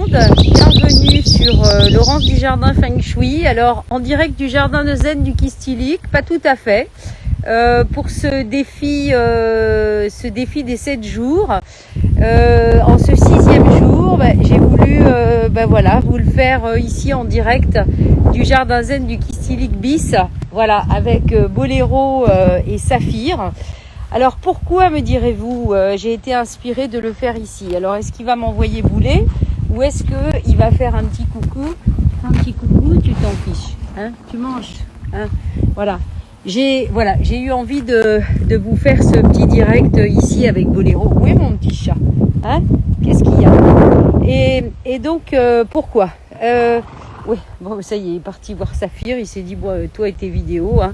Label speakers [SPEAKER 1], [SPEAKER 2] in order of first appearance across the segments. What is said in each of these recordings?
[SPEAKER 1] monde, bienvenue sur Laurence du Jardin Feng Shui. Alors en direct du jardin de Zen du Kistilik, pas tout à fait, pour ce défi des 7 jours. En ce 6e jour, j'ai voulu voilà, vous le faire ici en direct du jardin Zen du Kistilik bis, voilà, avec Boléro et Saphir. Alors pourquoi, me direz-vous, j'ai été inspirée de le faire ici? Alors est-ce qu'il va m'envoyer bouler ou est-ce qu'il va faire un petit coucou? Un petit coucou, tu t'en fiches, hein? Tu manges, hein? Voilà. J'ai eu envie de vous faire ce petit direct ici avec Boléro. Où est mon petit chat? Hein? Qu'est-ce qu'il y a? Et donc pourquoi? Oui, bon, ça y est, il est parti voir Saphir. Il s'est dit, bon, toi et tes vidéos, hein,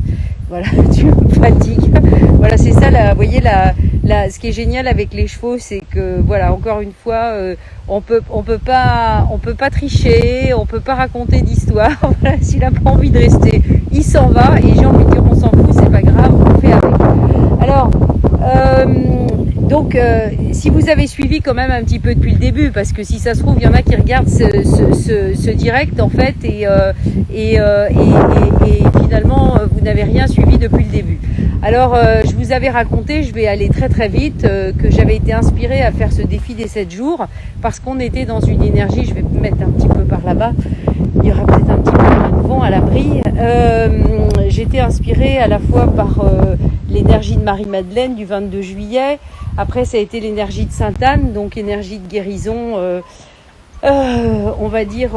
[SPEAKER 1] voilà, tu me fatigues. Voilà, c'est ça, vous voyez, ce qui est génial avec les chevaux, c'est que, voilà, encore une fois, on peut pas tricher, on peut pas raconter d'histoire. Voilà, s'il a pas envie de rester, il s'en va. Et j'ai envie de dire, on s'en fout, c'est pas grave, on fait avec. Alors, donc, si vous avez suivi quand même un petit peu depuis le début, parce que si ça se trouve, il y en a qui regardent ce direct en fait, et finalement, vous n'avez rien suivi depuis le début. Alors, je vous avais raconté, je vais aller très très vite, que j'avais été inspirée à faire ce défi des 7 jours, parce qu'on était dans une énergie, je vais me mettre un petit peu par là-bas, il y aura peut-être un petit peu moins de vent à l'abri. J'étais inspirée à la fois par l'énergie de Marie-Madeleine du 22 juillet, après ça a été l'énergie de Sainte-Anne, donc énergie de guérison, on va dire,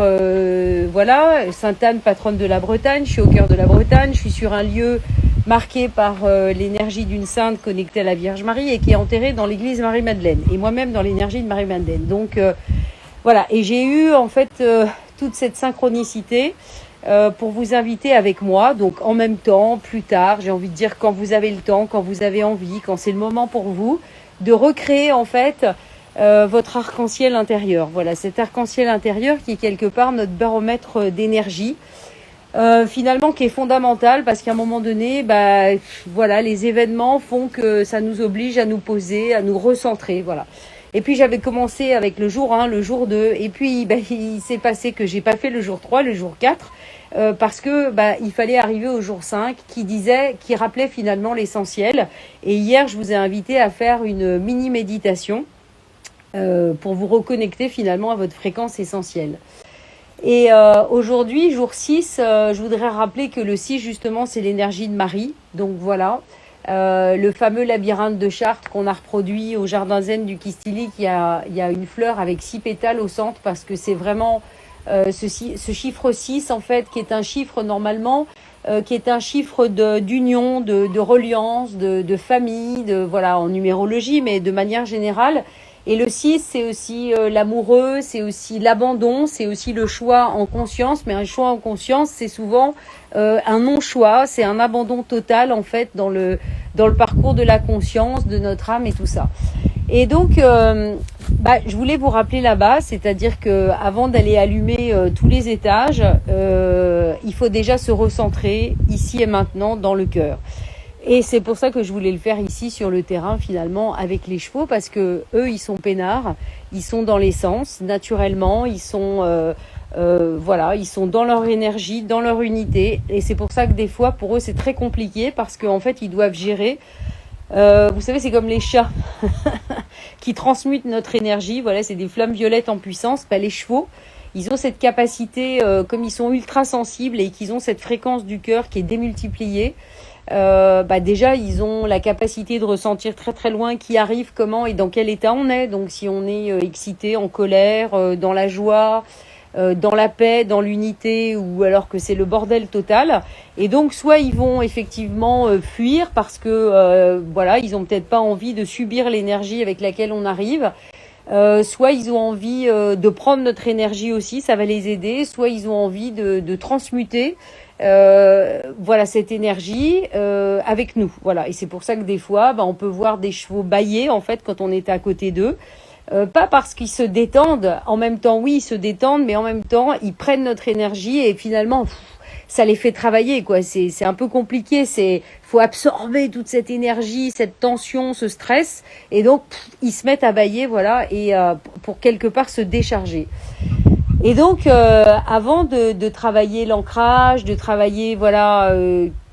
[SPEAKER 1] voilà, Sainte-Anne, patronne de la Bretagne, je suis au cœur de la Bretagne, je suis sur un lieu marqué par l'énergie d'une sainte connectée à la Vierge Marie et qui est enterrée dans l'église Marie-Madeleine, et moi-même dans l'énergie de Marie-Madeleine. Donc voilà, et j'ai eu en fait toute cette synchronicité pour vous inviter avec moi, donc en même temps, plus tard, j'ai envie de dire quand vous avez le temps, quand vous avez envie, quand c'est le moment pour vous, de recréer en fait votre arc-en-ciel intérieur. Voilà, cet arc-en-ciel intérieur qui est quelque part notre baromètre d'énergie, finalement qui est fondamental parce qu'à un moment donné, voilà, les événements font que ça nous oblige à nous poser, à nous recentrer, voilà. Et puis j'avais commencé avec le jour 1, le jour 2, et puis il s'est passé que j'ai pas fait le jour 3, le jour 4, parce que il fallait arriver au jour 5 qui rappelait finalement l'essentiel. Et hier, je vous ai invité à faire une mini méditation pour vous reconnecter finalement à votre fréquence essentielle. Et aujourd'hui, jour 6, je voudrais rappeler que le 6 justement c'est l'énergie de Marie, donc voilà. Le fameux labyrinthe de Chartres qu'on a reproduit au jardin zen du Kistilik, il y a une fleur avec 6 pétales au centre parce que c'est vraiment ce chiffre 6 en fait qui est un chiffre normalement qui est un chiffre d'union, de reliance, de famille, voilà, en numérologie, mais de manière générale. Et le 6, c'est aussi l'amoureux, c'est aussi l'abandon, c'est aussi le choix en conscience. Mais un choix en conscience, c'est souvent un non-choix, c'est un abandon total en fait dans le parcours de la conscience, de notre âme et tout ça. Et donc, je voulais vous rappeler là-bas, c'est-à-dire que avant d'aller allumer tous les étages, il faut déjà se recentrer ici et maintenant dans le cœur. Et c'est pour ça que je voulais le faire ici sur le terrain finalement avec les chevaux, parce que eux ils sont peinards, ils sont dans l'essence naturellement, ils sont voilà, ils sont dans leur énergie, dans leur unité, et c'est pour ça que des fois pour eux c'est très compliqué parce qu'en fait ils doivent gérer. Vous savez, c'est comme les chats qui transmutent notre énergie. Voilà, c'est des flammes violettes en puissance. Les chevaux, ils ont cette capacité, comme ils sont ultra sensibles et qu'ils ont cette fréquence du cœur qui est démultipliée. Déjà ils ont la capacité de ressentir très très loin qui arrive, comment et dans quel état on est. Donc si on est excité, en colère, dans la joie, dans la paix, dans l'unité, ou alors que c'est le bordel total. Et donc soit ils vont effectivement fuir parce que voilà, ils ont peut-être pas envie de subir l'énergie avec laquelle on arrive. Soit ils ont envie de prendre notre énergie aussi, ça va les aider. Soit ils ont envie de transmuter voilà cette énergie avec nous. Voilà, et c'est pour ça que des fois, on peut voir des chevaux bâiller en fait quand on est à côté d'eux. Pas parce qu'ils se détendent, en même temps oui ils se détendent, mais en même temps ils prennent notre énergie et finalement ça les fait travailler, quoi. C'est un peu compliqué. Faut absorber toute cette énergie, cette tension, ce stress, et donc ils se mettent à bâiller, voilà, et pour quelque part se décharger. Et donc, avant de travailler l'ancrage, de travailler, voilà,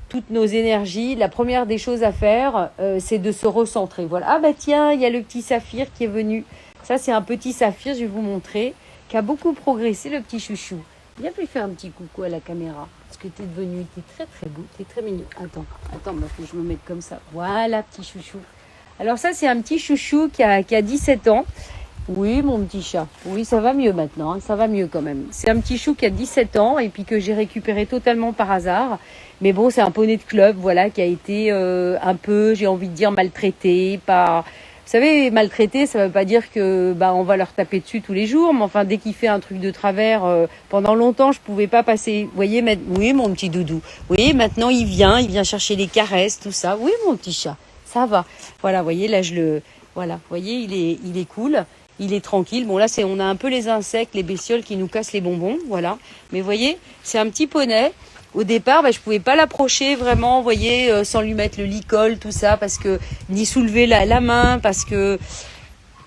[SPEAKER 1] toutes nos énergies, la première des choses à faire, c'est de se recentrer. Voilà. Ah bah tiens, il y a le petit saphir qui est venu. Ça, c'est un petit saphir, je vais vous montrer, qui a beaucoup progressé, le petit chouchou. Viens lui faire un petit coucou à la caméra, parce que t'es très très beau, t'es très mignon. Attends, bah, faut que je me mette comme ça. Voilà, petit chouchou. Alors ça, c'est un petit chouchou qui a 17 ans. Oui, mon petit chat. Oui, ça va mieux maintenant, hein, ça va mieux quand même. C'est un petit chou qui a 17 ans et puis que j'ai récupéré totalement par hasard. Mais bon, c'est un poney de club, voilà, qui a été un peu, j'ai envie de dire, maltraité par... Vous savez, maltraité, ça veut pas dire que on va leur taper dessus tous les jours, mais enfin, dès qu'il fait un truc de travers, pendant longtemps, je pouvais pas passer. Vous voyez, oui, mon petit doudou. Oui, maintenant, il vient chercher les caresses, tout ça. Oui, mon petit chat, ça va. Voilà, vous voyez, là, voilà, vous voyez, il est cool. Il est tranquille. Bon, là, on a un peu les insectes, les bestioles qui nous cassent les bonbons, voilà. Mais vous voyez, c'est un petit poney. Au départ, je pouvais pas l'approcher vraiment, vous voyez, sans lui mettre le licol, tout ça, parce que ni soulever la main, parce que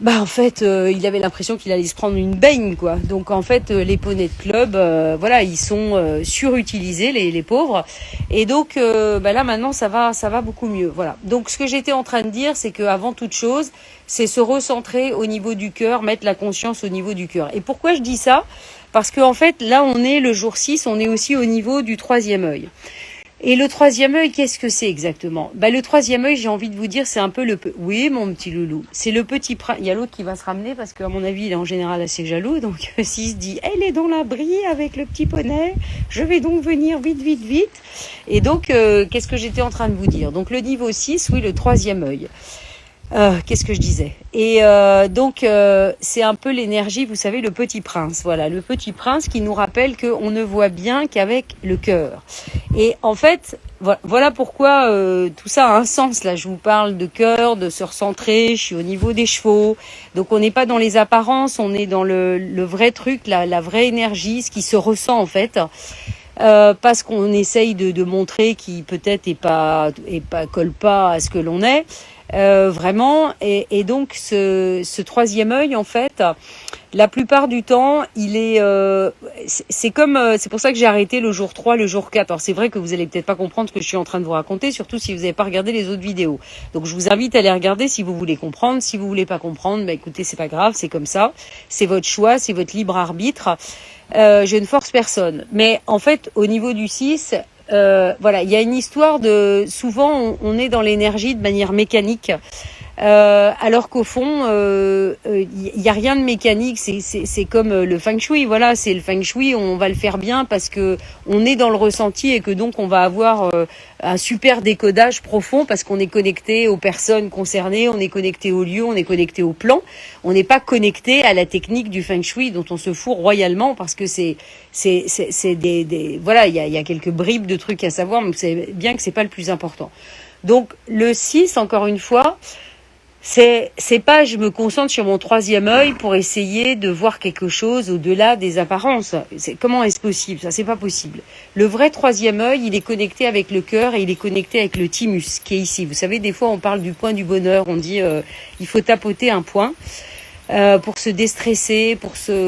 [SPEAKER 1] en fait, il avait l'impression qu'il allait se prendre une baigne, quoi. Donc en fait, les poneys de club, voilà, ils sont surutilisés, les pauvres. Et donc là maintenant, ça va beaucoup mieux. Voilà. Donc ce que j'étais en train de dire, c'est que avant toute chose, c'est se recentrer au niveau du cœur, mettre la conscience au niveau du cœur. Et pourquoi je dis ça ? Parce qu'en fait, là, on est le jour 6, on est aussi au niveau du troisième œil. Et le troisième œil, qu'est-ce que c'est exactement ? Le troisième œil, j'ai envie de vous dire, c'est un peu oui, mon petit loulou, c'est le petit prince. Il y a l'autre qui va se ramener parce qu'à mon avis, il est en général assez jaloux. Donc, s'il se dit, elle est dans l'abri avec le petit poney, je vais donc venir vite, vite, vite. Et donc, qu'est-ce que j'étais en train de vous dire ? Donc, le niveau 6, oui, le troisième œil. Qu'est-ce que je disais ? Et donc c'est un peu l'énergie, vous savez, le petit prince. Voilà, le petit prince qui nous rappelle qu'on ne voit bien qu'avec le cœur. Et en fait, voilà pourquoi tout ça a un sens. Là, je vous parle de cœur, de se recentrer. Je suis au niveau des chevaux, donc on n'est pas dans les apparences, on est dans le vrai truc, la vraie énergie, ce qui se ressent en fait. Parce qu'on essaye de montrer qui peut-être colle pas à ce que l'on est. Vraiment, et donc ce troisième œil, en fait, la plupart du temps, il est, c'est pour ça que j'ai arrêté le jour 3, le jour 4. Alors c'est vrai que vous allez peut-être pas comprendre ce que je suis en train de vous raconter, surtout si vous n'avez pas regardé les autres vidéos. Donc je vous invite à les regarder si vous voulez comprendre. Si vous voulez pas comprendre, écoutez, c'est pas grave, c'est comme ça. C'est votre choix, c'est votre libre arbitre. Je ne force personne. Mais en fait, au niveau du 6, voilà, il y a une histoire de... Souvent, on est dans l'énergie de manière mécanique. Alors qu'au fond, y a rien de mécanique. C'est comme le feng shui. Voilà, c'est le feng shui. On va le faire bien parce que on est dans le ressenti et que donc on va avoir un super décodage profond parce qu'on est connecté aux personnes concernées, on est connecté aux lieux, on est connecté au plan. On n'est pas connecté à la technique du feng shui dont on se fout royalement parce que c'est voilà, il y a quelques bribes de trucs à savoir, mais vous savez bien que c'est pas le plus important. Donc le 6, encore une fois. C'est pas je me concentre sur mon troisième œil pour essayer de voir quelque chose au-delà des apparences. Comment est-ce possible ? Ça, c'est pas possible. Le vrai troisième œil, il est connecté avec le cœur et il est connecté avec le thymus qui est ici. Vous savez, des fois, on parle du point du bonheur. On dit il faut tapoter un point pour se déstresser,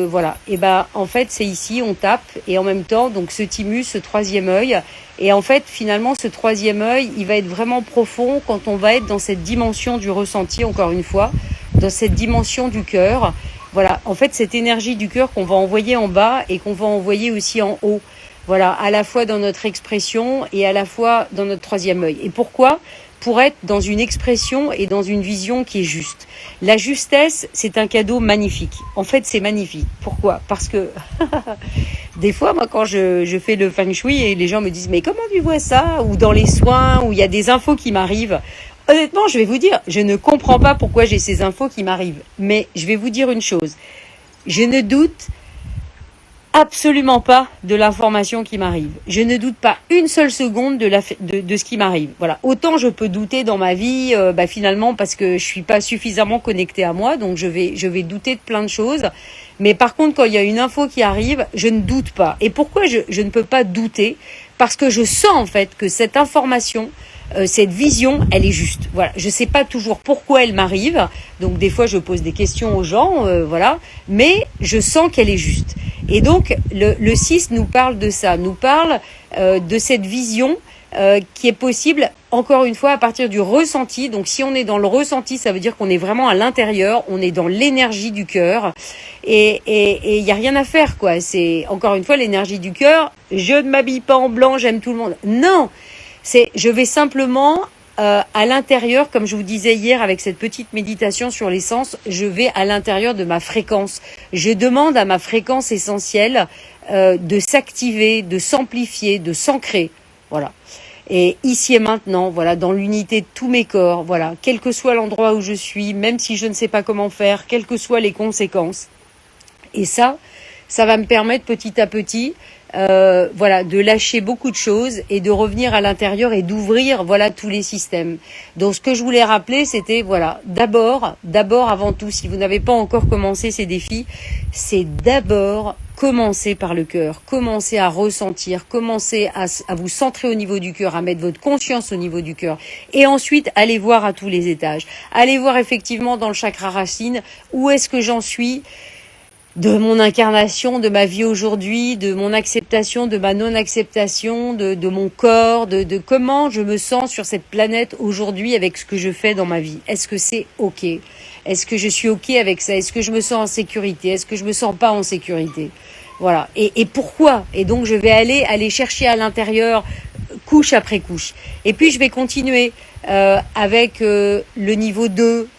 [SPEAKER 1] voilà. Et en fait, c'est ici, on tape et en même temps, donc ce thymus, ce troisième œil. Et en fait, finalement, ce troisième œil, il va être vraiment profond quand on va être dans cette dimension du ressenti, encore une fois, dans cette dimension du cœur. Voilà, en fait, cette énergie du cœur qu'on va envoyer en bas et qu'on va envoyer aussi en haut. Voilà, à la fois dans notre expression et à la fois dans notre troisième œil. Et pourquoi ? Pour être dans une expression et dans une vision qui est juste. La justesse, c'est un cadeau magnifique. En fait, c'est magnifique. Pourquoi ? Parce que des fois, moi, quand je fais le feng shui et les gens me disent « Mais comment tu vois ça ?» ou dans les soins, où il y a des infos qui m'arrivent. Honnêtement, je vais vous dire, je ne comprends pas pourquoi j'ai ces infos qui m'arrivent. Mais je vais vous dire une chose. Je ne doute absolument pas de l'information qui m'arrive. Je ne doute pas une seule seconde de ce qui m'arrive. Voilà. Autant je peux douter dans ma vie, finalement, parce que je suis pas suffisamment connectée à moi, donc je vais douter de plein de choses. Mais par contre, quand il y a une info qui arrive, je ne doute pas. Et pourquoi je ne peux pas douter? Parce que je sens en fait que cette information, cette vision, elle est juste. Voilà, je sais pas toujours pourquoi elle m'arrive, donc des fois je pose des questions aux gens, voilà, mais je sens qu'elle est juste. Et donc le 6 nous parle de ça, nous parle de cette vision qui est possible, encore une fois, à partir du ressenti. Donc si on est dans le ressenti, ça veut dire qu'on est vraiment à l'intérieur, on est dans l'énergie du cœur, et il y a rien à faire, quoi. C'est encore une fois l'énergie du cœur. Je ne m'habille pas en blanc, j'aime tout le monde. Non, je vais simplement à l'intérieur, comme je vous disais hier avec cette petite méditation sur l'essence, je vais à l'intérieur de ma fréquence. Je demande à ma fréquence essentielle de s'activer, de s'amplifier, de s'ancrer. Voilà. Et ici et maintenant, voilà, dans l'unité de tous mes corps, voilà, quel que soit l'endroit où je suis, même si je ne sais pas comment faire, quelles que soient les conséquences. Et ça va me permettre petit à petit, voilà, de lâcher beaucoup de choses et de revenir à l'intérieur et d'ouvrir, voilà, tous les systèmes. Donc, ce que je voulais rappeler, c'était, voilà, d'abord, avant tout, si vous n'avez pas encore commencé ces défis, c'est d'abord commencer par le cœur, commencer à ressentir, commencer à vous centrer au niveau du cœur, à mettre votre conscience au niveau du cœur. Et ensuite, allez voir à tous les étages. Allez voir effectivement dans le chakra racine, où est-ce que j'en suis de mon incarnation, de ma vie aujourd'hui, de mon acceptation, de ma non-acceptation, de mon corps, de comment je me sens sur cette planète aujourd'hui avec ce que je fais dans ma vie. Est-ce que c'est OK? Est-ce que je suis OK avec ça? Est-ce que je me sens en sécurité? Est-ce que je me sens pas en sécurité? Voilà. Et pourquoi? Et donc, je vais aller chercher à l'intérieur, couche après couche. Et puis, je vais continuer avec le niveau 2,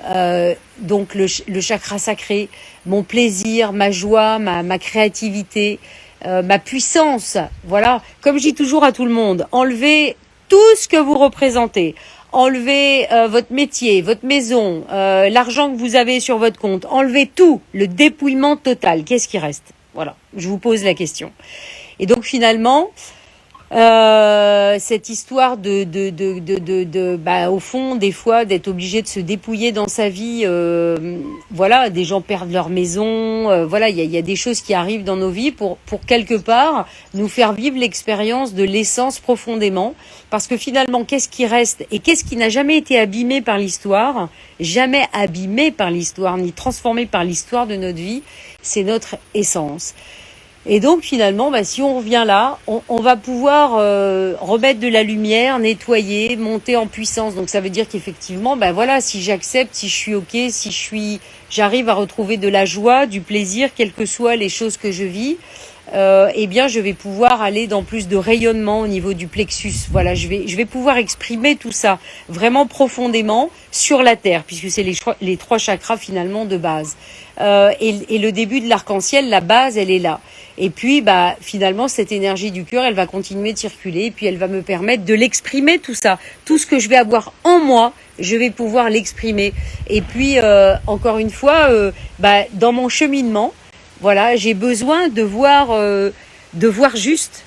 [SPEAKER 1] donc le chakra sacré, mon plaisir, ma joie, ma créativité, ma puissance. Voilà. Comme je dis toujours à tout le monde, enlevez tout ce que vous représentez. Enlevez votre métier, votre maison, l'argent que vous avez sur votre compte. Enlevez tout, le dépouillement total. Qu'est-ce qui reste? Voilà, je vous pose la question. Et donc finalement, cette histoire au fond, des fois, d'être obligé de se dépouiller dans sa vie, voilà, des gens perdent leur maison, voilà, il y a des choses qui arrivent dans nos vies pour quelque part nous faire vivre l'expérience de l'essence profondément, parce que finalement, qu'est-ce qui reste et qu'est-ce qui n'a jamais été abîmé par l'histoire, jamais abîmé par l'histoire, ni transformé par l'histoire de notre vie, c'est notre essence. Et donc finalement, si on revient là, on va pouvoir remettre de la lumière, nettoyer, monter en puissance. Donc ça veut dire qu'effectivement, voilà, si j'accepte, si je suis OK, si j'arrive à retrouver de la joie, du plaisir, quelles que soient les choses que je vis, eh bien je vais pouvoir aller dans plus de rayonnement au niveau du plexus. Voilà, je vais pouvoir exprimer tout ça vraiment profondément sur la terre, puisque c'est les 3 chakras finalement de base. Et le début de l'arc-en-ciel, la base, elle est là. Et puis, finalement, cette énergie du cœur, elle va continuer de circuler, et puis elle va me permettre de l'exprimer, tout ça. Tout ce que je vais avoir en moi, je vais pouvoir l'exprimer. Et puis, encore une fois, dans mon cheminement, voilà, j'ai besoin de voir juste,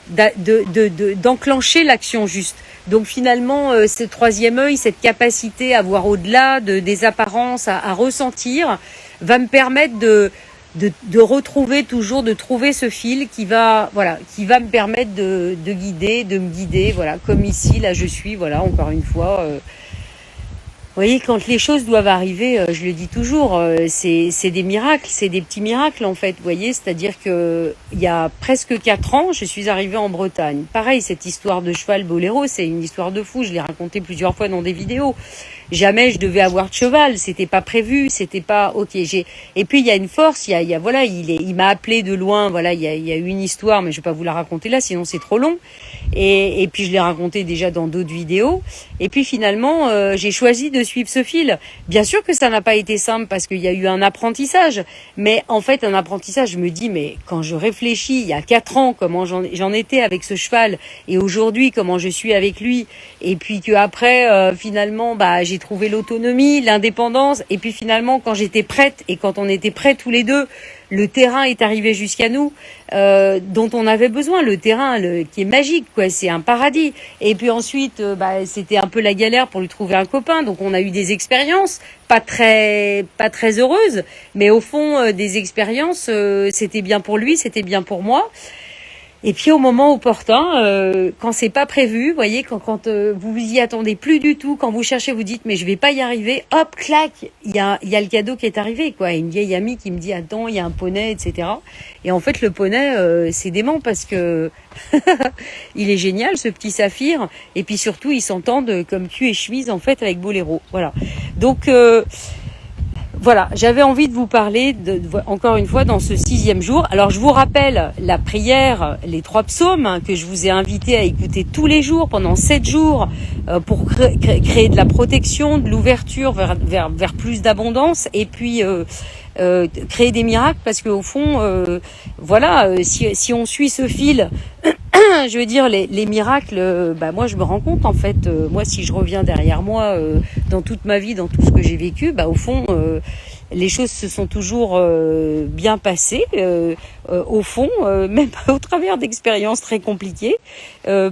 [SPEAKER 1] d'enclencher l'action juste. Donc finalement, ce 3e œil, cette capacité à voir au-delà des apparences, à ressentir, va me permettre de retrouver toujours, de trouver ce fil qui va me permettre de me guider, voilà, comme ici, là je suis, voilà, encore une fois. Vous voyez, quand les choses doivent arriver, je le dis toujours, c'est des miracles, c'est des petits miracles en fait, vous voyez, c'est-à-dire que il y a presque 4 ans, je suis arrivée en Bretagne. Pareil, cette histoire de cheval boléro, c'est une histoire de fou, je l'ai racontée plusieurs fois dans des vidéos. Jamais je devais avoir de cheval, c'était pas prévu, c'était pas OK. Et puis il y a une force, il m'a appelé de loin, voilà, il y a eu une histoire, mais je vais pas vous la raconter là, sinon c'est trop long. Et puis je l'ai raconté déjà dans d'autres vidéos. Et puis finalement, j'ai choisi de suivre ce fil. Bien sûr que ça n'a pas été simple parce qu'il y a eu un apprentissage. Mais en fait, un apprentissage, je me dis, mais quand je réfléchis, il y a 4 ans, comment j'en étais avec ce cheval, et aujourd'hui, comment je suis avec lui, et puis qu'après, finalement, j'ai trouvé l'autonomie, l'indépendance, et puis finalement, quand j'étais prête, et quand on était prêts tous les deux, le terrain est arrivé jusqu'à nous, dont on avait besoin, le terrain qui est magique, quoi, c'est un paradis. Et puis ensuite, c'était un peu la galère pour lui trouver un copain, donc on a eu des expériences pas très heureuses, mais au fond des expériences, c'était bien pour lui, c'était bien pour moi. Et puis au moment opportun, quand c'est pas prévu, vous voyez, quand vous vous y attendez plus du tout, quand vous cherchez, vous dites mais je vais pas y arriver, hop, clac, il y a le cadeau qui est arrivé, quoi. Une vieille amie qui me dit attends, il y a un poney, etc. Et en fait le poney, c'est dément parce que il est génial ce petit saphir. Et puis surtout ils s'entendent comme cul et chemise en fait avec Boléro. Voilà. Donc voilà, j'avais envie de vous parler encore une fois dans ce 6e jour. Alors je vous rappelle la prière, les 3 psaumes que je vous ai invité à écouter tous les jours pendant 7 jours pour créer de la protection, de l'ouverture vers plus d'abondance et puis créer des miracles parce qu'au fond, si on suit ce fil, je veux dire les miracles, moi je me rends compte en fait, moi si je reviens derrière moi dans toute ma vie, dans tout ce que j'ai vécu, au fond les choses se sont toujours bien passées au fond, même au travers d'expériences très compliquées,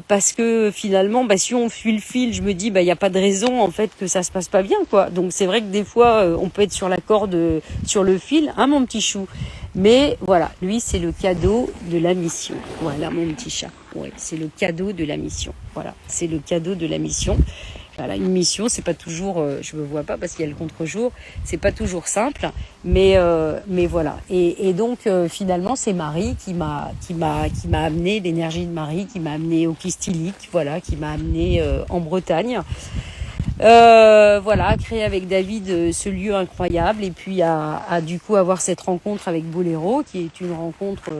[SPEAKER 1] parce que finalement si on suit le fil, je me dis il y a pas de raison en fait que ça se passe pas bien, quoi. Donc c'est vrai que des fois on peut être sur la corde, sur le fil, hein mon petit chou. Mais voilà, lui c'est le cadeau de la mission. Voilà mon petit chat. Ouais, c'est le cadeau de la mission. Voilà, c'est le cadeau de la mission. Voilà, une mission, c'est pas toujours, je me vois pas parce qu'il y a le contre-jour, c'est pas toujours simple, mais voilà. Et donc finalement, c'est Marie qui m'a amené l'énergie de Marie, qui m'a amené au Kistilic, voilà, qui m'a amené en Bretagne. Voilà, créer avec David ce lieu incroyable et puis à du coup avoir cette rencontre avec Boléro qui est une rencontre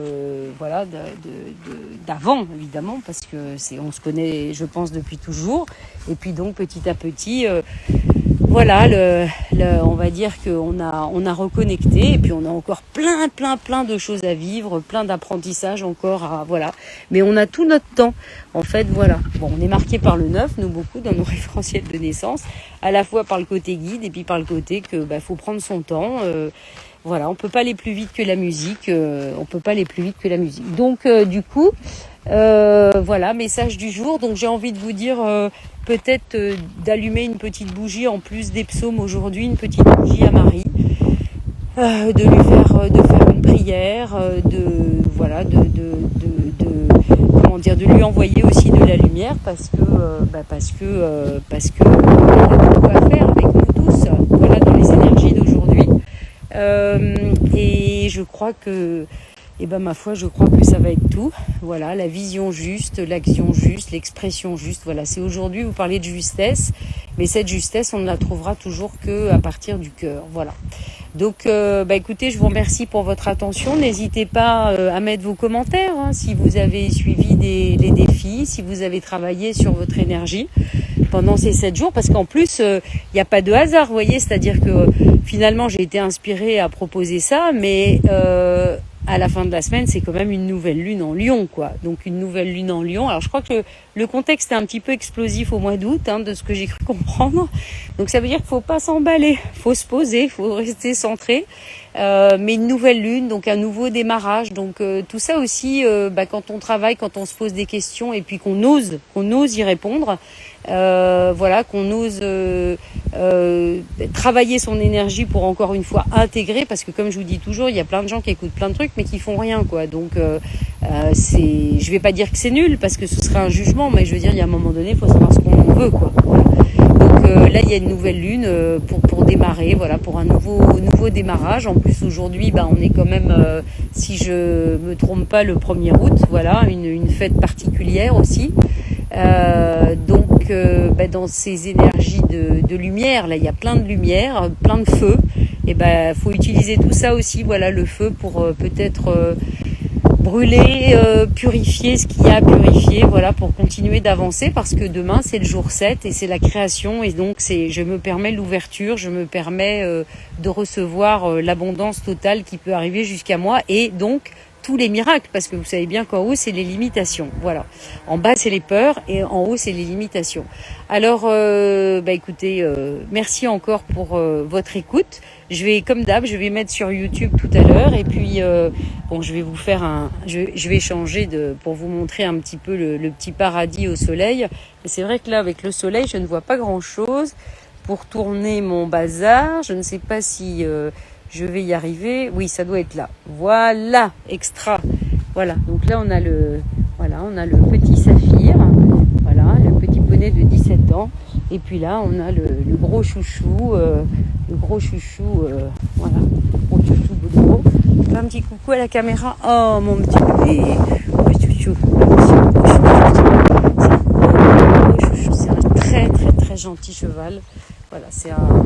[SPEAKER 1] d'avant évidemment parce que on se connaît je pense depuis toujours et puis donc petit à petit on va dire qu'on a reconnecté et puis on a encore plein de choses à vivre, plein d'apprentissages encore mais on a tout notre temps en fait, voilà. Bon, on est marqué par le 9, nous beaucoup dans nos référentiels de naissance, à la fois par le côté guide et puis par le côté que faut prendre son temps. On peut pas aller plus vite que la musique, Donc du coup, message du jour. Donc j'ai envie de vous dire peut-être d'allumer une petite bougie en plus des psaumes aujourd'hui, une petite bougie à Marie, de faire une prière, de lui envoyer aussi de la lumière parce que il a beaucoup à faire avec nous tous, dans les énergies d'aujourd'hui. Et je crois que ma foi, je crois que ça va être tout. Voilà, la vision juste, l'action juste, l'expression juste. Voilà, c'est aujourd'hui, vous parlez de justesse, mais cette justesse, on ne la trouvera toujours que à partir du cœur. Voilà. Donc, écoutez, je vous remercie pour votre attention. N'hésitez pas à mettre vos commentaires si vous avez suivi les défis, si vous avez travaillé sur votre énergie pendant ces 7 jours, parce qu'en plus, il n'y a pas de hasard, vous voyez, c'est-à-dire que finalement, j'ai été inspirée à proposer ça, mais à la fin de la semaine, c'est quand même une nouvelle lune en Lion, quoi. Donc une nouvelle lune en Lion. Alors je crois que le contexte est un petit peu explosif au mois d'août, de ce que j'ai cru comprendre. Donc ça veut dire qu'il faut pas s'emballer, faut se poser, faut rester centré. Mais une nouvelle lune, donc un nouveau démarrage. Donc tout ça aussi, quand on travaille, quand on se pose des questions et puis qu'on ose y répondre. Qu'on ose travailler son énergie pour encore une fois intégrer, parce que comme je vous dis toujours, il y a plein de gens qui écoutent plein de trucs mais qui font rien, quoi. Donc je vais pas dire que c'est nul parce que ce serait un jugement, mais je veux dire, il y a un moment donné, il faut savoir ce qu'on veut, quoi. Voilà. Donc là, il y a une nouvelle lune pour démarrer, pour un nouveau démarrage. En plus, aujourd'hui, on est quand même, si je me trompe pas, le 1er août, une fête particulière aussi. Dans ces énergies de lumière, là, il y a plein de lumière, plein de feu. Et faut utiliser tout ça aussi, le feu pour peut-être brûler, purifier ce qu'il y a à purifier, pour continuer d'avancer, parce que demain c'est le jour 7 et c'est la création, et donc je me permets l'ouverture, je me permets de recevoir l'abondance totale qui peut arriver jusqu'à moi, et donc tous les miracles, parce que vous savez bien qu'en haut, c'est les limitations. Voilà. En bas, c'est les peurs, et en haut, c'est les limitations. Alors, écoutez, merci encore pour votre écoute. Je vais, comme d'hab, je vais mettre sur YouTube tout à l'heure, et puis, je vais vous faire je vais changer pour vous montrer un petit peu le petit paradis au soleil. Et c'est vrai que là, avec le soleil, je ne vois pas grand-chose. Pour tourner mon bazar, je ne sais pas si je vais y arriver. Oui, ça doit être là. Voilà, extra. Voilà. Donc là, on a le petit saphir. Voilà, le petit poney de 17 ans. Et puis là, on a le gros chouchou. Voilà, gros chouchou boulot. Un petit coucou à la caméra. Oh, mon petit bébé. Oh, chouchou. C'est un très, très, très gentil cheval. Voilà, c'est un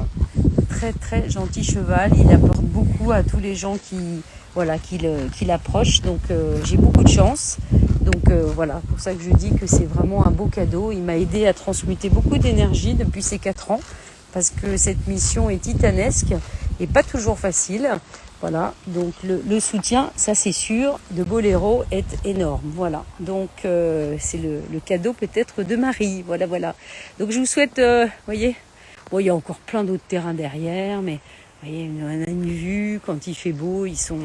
[SPEAKER 1] très très gentil cheval. Il apporte beaucoup à tous les gens qui l'approchent. Donc j'ai beaucoup de chance. Donc voilà, pour ça que je dis que c'est vraiment un beau cadeau. Il m'a aidé à transmuter beaucoup d'énergie depuis ces 4 ans. Parce que cette mission est titanesque et pas toujours facile. Voilà, donc le soutien, ça c'est sûr, de Boléro est énorme. Voilà, donc c'est le cadeau peut-être de Marie. Voilà. Donc je vous souhaite, voyez. Bon, il y a encore plein d'autres terrains derrière, mais vous voyez, on a une vue, quand il fait beau, ils sont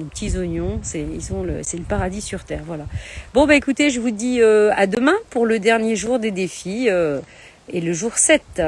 [SPEAKER 1] petits oignons, c'est le paradis sur terre, voilà. Bon, écoutez, je vous dis à demain pour le dernier jour des défis, et le jour 7.